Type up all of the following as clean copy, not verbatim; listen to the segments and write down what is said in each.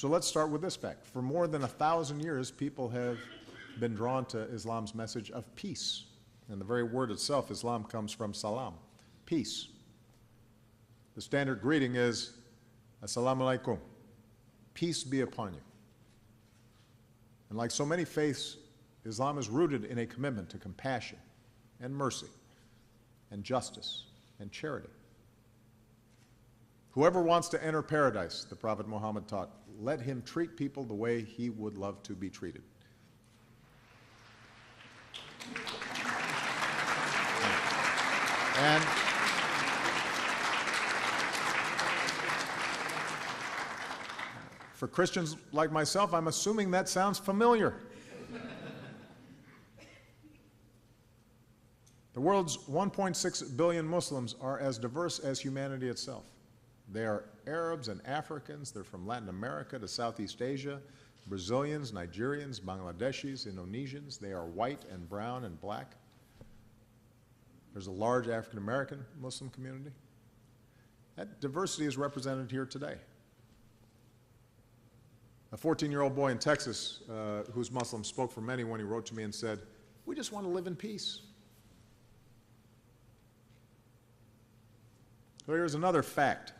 So let's start with this fact. For more than 1,000 years, people have been drawn to Islam's message of peace. And the very word itself, Islam, comes from salam, peace. The standard greeting is, Assalamu alaikum, peace be upon you. And like so many faiths, Islam is rooted in a commitment to compassion and mercy and justice and charity. Whoever wants to enter paradise, the Prophet Muhammad taught, let him treat people the way he would love to be treated. And for Christians like myself, I'm assuming that sounds familiar. The world's 1.6 billion Muslims are as diverse as humanity itself. They are Arabs and Africans. They're from Latin America to Southeast Asia, Brazilians, Nigerians, Bangladeshis, Indonesians. They are white and brown and black. There's a large African American Muslim community. That diversity is represented here today. A 14-year-old boy in Texas who's Muslim spoke for many when he wrote to me and said, we just want to live in peace. So here's another fact.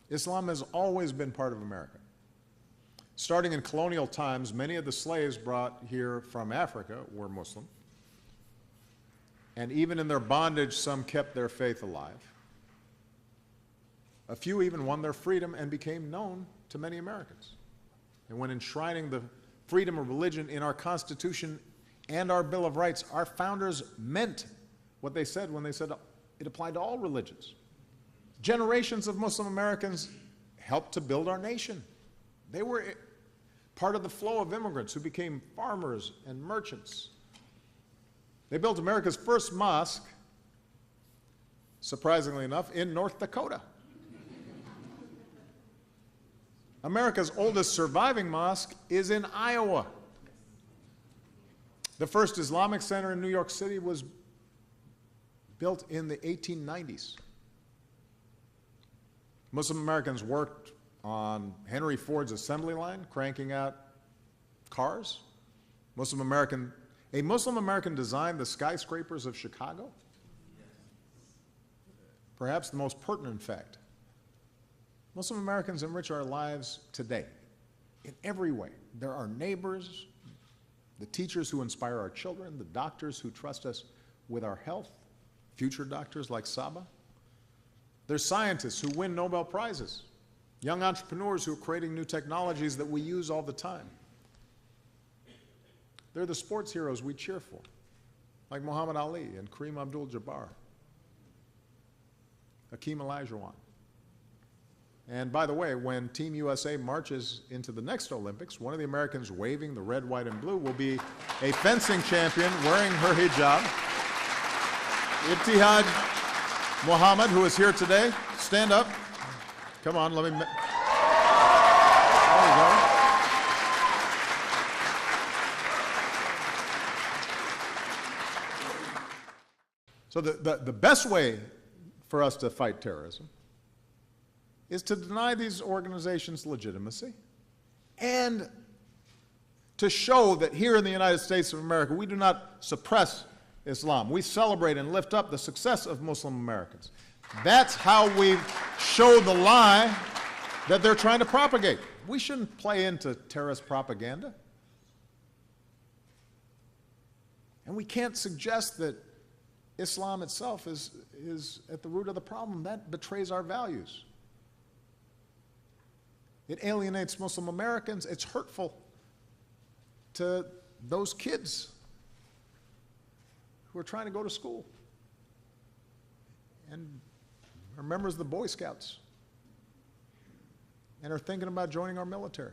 Islam has always been part of America. Starting in colonial times, many of the slaves brought here from Africa were Muslim. And even in their bondage, some kept their faith alive. A few even won their freedom and became known to many Americans. And when enshrining the freedom of religion in our Constitution and our Bill of Rights, our founders meant what they said when they said it applied to all religions. Generations of Muslim Americans helped to build our nation. They were part of the flow of immigrants who became farmers and merchants. They built America's first mosque, surprisingly enough, in North Dakota. America's oldest surviving mosque is in Iowa. The first Islamic center in New York City was built in the 1890s. Muslim Americans worked on Henry Ford's assembly line, cranking out cars. A Muslim American designed the skyscrapers of Chicago. Perhaps the most pertinent fact. Muslim Americans enrich our lives today in every way. They're our neighbors, the teachers who inspire our children, the doctors who trust us with our health, future doctors like Saba. They're scientists who win Nobel Prizes, young entrepreneurs who are creating new technologies that we use all the time. They're the sports heroes we cheer for, like Muhammad Ali and Kareem Abdul-Jabbar, Hakeem Olajuwon. And by the way, when Team USA marches into the next Olympics, one of the Americans waving the red, white, and blue will be a fencing champion wearing her hijab. Ibtihaj Muhammad, who is here today, stand up. Come on, let me... There you go. So the best way for us to fight terrorism is to deny these organizations legitimacy and to show that here in the United States of America, we do not suppress Islam. We celebrate and lift up the success of Muslim Americans. That's how we show the lie that they're trying to propagate. We shouldn't play into terrorist propaganda. And we can't suggest that Islam itself is at the root of the problem. That betrays our values. It alienates Muslim Americans. It's hurtful to those kids who are trying to go to school and are members of the Boy Scouts and are thinking about joining our military.